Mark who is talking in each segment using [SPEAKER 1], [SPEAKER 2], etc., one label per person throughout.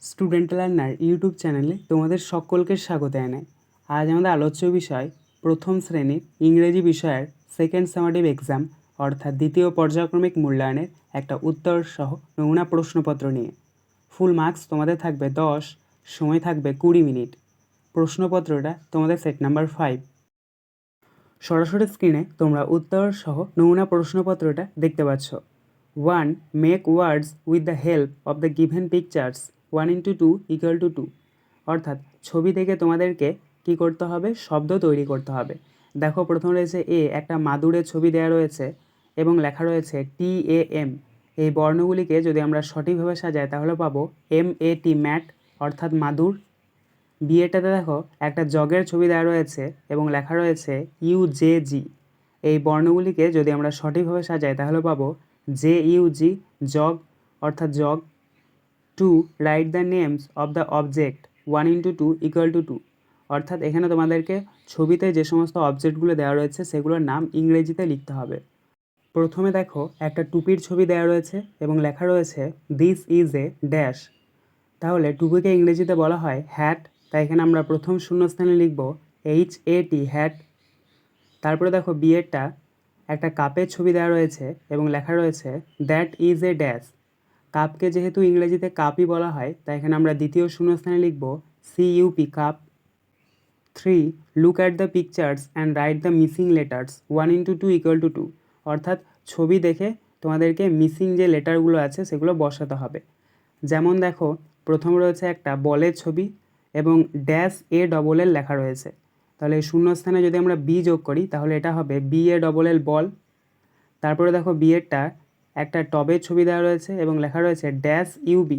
[SPEAKER 1] Student learner YouTube চ্যানেলে তোমাদের সকলকে স্বাগত জানাই। আজ আমাদের আলোচ্য বিষয় প্রথম শ্রেণীর ইংরেজি বিষয়ের সেকেন্ড সামেটিভ এক্সাম অর্থাৎ দ্বিতীয় পর্যায়ক্রমিক মূল্যায়নের একটা উত্তর সহ নমুনা প্রশ্নপত্র নিয়ে। ফুল মার্কস তোমাদের থাকবে 10, সময় থাকবে 20 মিনিট। প্রশ্নপত্রটা তোমাদের সেট নাম্বার 5। সরাসরি স্ক্রিনে তোমরা উত্তর সহ নমুনা প্রশ্নপত্রটা দেখতে পাচ্ছ। 1. Make words with the help of the given pictures 1:2 = 2। অর্থাৎ ছবি থেকে তোমাদেরকে কি করতে হবে, শব্দ তৈরি করতে হবে। দেখো প্রথম রয়েছে এ, একটা মাদুরের ছবি দেওয়া রয়েছে এবং লেখা রয়েছে TAM। এই বর্ণগুলিকে যদি আমরা সঠিকভাবে সাজাই তাহলে পাবো MAT ম্যাট অর্থাৎ মাদুর। বিয়েটাতে দেখো একটা জগের ছবি দেওয়া রয়েছে এবং লেখা রয়েছে UJG। এই বর্ণগুলিকে যদি আমরা সঠিকভাবে সাজাই তাহলে পাবো JUG জগ অর্থাৎ jug. 2. Write the names of the object 1:2 = 2। অর্থাৎ এখানে তোমাদেরকে ছবিতে যে সমস্ত অবজেক্টগুলো দেওয়া রয়েছে সেগুলোর নাম ইংরেজিতে লিখতে হবে। প্রথমে দেখো একটা টুপির ছবি দেওয়া রয়েছে এবং লেখা রয়েছে দিস ইজ এ ড্যাশ। তাহলে টুপিকে ইংরেজিতে বলা হয় হ্যাট, তাই এখানে আমরা প্রথম শূন্যস্থানে লিখব HAT হ্যাট। তারপরে দেখো বিয়েরটা একটা কাপের ছবি দেওয়া রয়েছে এবং লেখা রয়েছে দ্যাট ইজ এ ড্যাশ। কাপকে যেহেতু ইংরেজিতে কাপই বলা হয় তাই এখানে আমরা দ্বিতীয় শূন্যস্থানে লিখব CUP cup. 3. Look at the pictures and write the missing letters 1:2 = 2। অর্থাৎ ছবি দেখে তোমাদেরকে মিসিং যে লেটারগুলো আছে সেগুলো বসাতে হবে। যেমন দেখো প্রথম রয়েছে একটা বলের ছবি এবং -A লেখা রয়েছে। তাহলে এই শূন্যস্থানে যদি আমরা বি যোগ করি তাহলে এটা হবে BALL বল। তারপরে দেখো বিয়েরটা একটা টবের ছবি দেওয়া রয়েছে এবং লেখা রয়েছে -UB।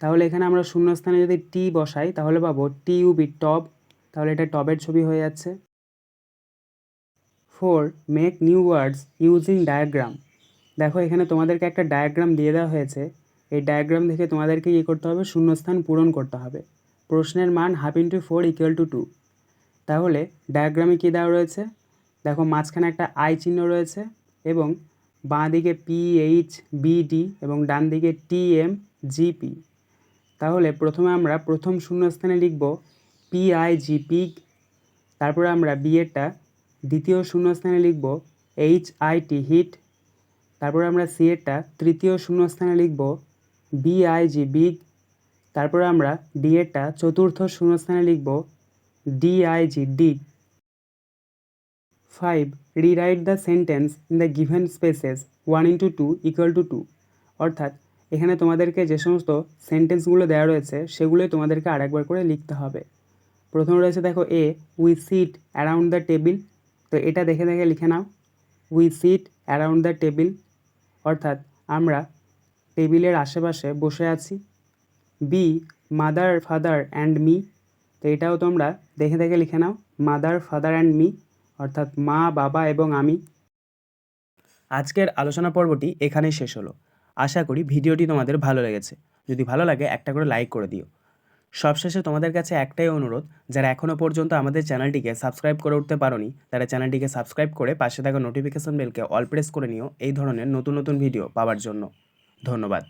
[SPEAKER 1] তাহলে এখানে আমরা শূন্যস্থানে যদি টি বসাই তাহলে পাবো TUB টব। তাহলে এটা টবের ছবি হয়ে যাচ্ছে। 4. Make new words using diagram. দেখো এখানে তোমাদেরকে একটা ডায়াগ্রাম দিয়ে দেওয়া হয়েছে। এই ডায়াগ্রাম দেখে তোমাদেরকে কী করতে হবে, শূন্যস্থান পূরণ করতে হবে। প্রশ্নের মান 1/2 = 2। তাহলে ডায়াগ্রামে কী দেওয়া রয়েছে, দেখো মাঝখানে একটা আই চিহ্ন রয়েছে এবং বাঁ দিকে PHBD এবং ডান দিকে TMGP। তাহলে প্রথমে আমরা প্রথম শূন্যস্থানে লিখব PIG পিগ। তারপরে আমরা বিয়েরটা দ্বিতীয় শূন্যস্থানে লিখব HIT হিট। তারপরে আমরা সি এরটা তৃতীয় শূন্যস্থানে লিখব BIG বিগ। তারপরে আমরা ডি এরটা চতুর্থ শূন্যস্থানে লিখব DIG ডিগ। 5. Rewrite the sentence in the given spaces 1:2 = 2। অর্থাৎ এখানে তোমাদেরকে যে সমস্ত সেন্টেন্সগুলো দেওয়া রয়েছে সেগুলোই তোমাদেরকে আরেকবার করে লিখতে হবে। প্রথম রয়েছে দেখো A, we sit around the table. তো এটা দেখে দেখে লিখে নাও, we sit around the table অর্থাৎ আমরা টেবিলের আশেপাশে বসে আছি। B, mother father and me. তো এটাও তোমরা দেখে দেখে লিখে নাও, মাদার ফাদার অ্যান্ড মি অর্থাৎ মা, বাবা এবং আমি। আজকের আলোচনা পর্বটি এখানেই শেষ হলো। আশা করি ভিডিওটি তোমাদের ভালো লেগেছে। যদি ভালো লাগে একটা করে লাইক করে দিও। সবশেষে তোমাদের কাছে একটাই অনুরোধ, যারা এখনও পর্যন্ত আমাদের চ্যানেলটিকে সাবস্ক্রাইব করে উঠতে পারোনি তারা চ্যানেলটিকে সাবস্ক্রাইব করে পাশে থাকা নোটিফিকেশন বেলকে অল প্রেস করে নিও এই ধরনের নতুন নতুন ভিডিও পাওয়ার জন্য। ধন্যবাদ।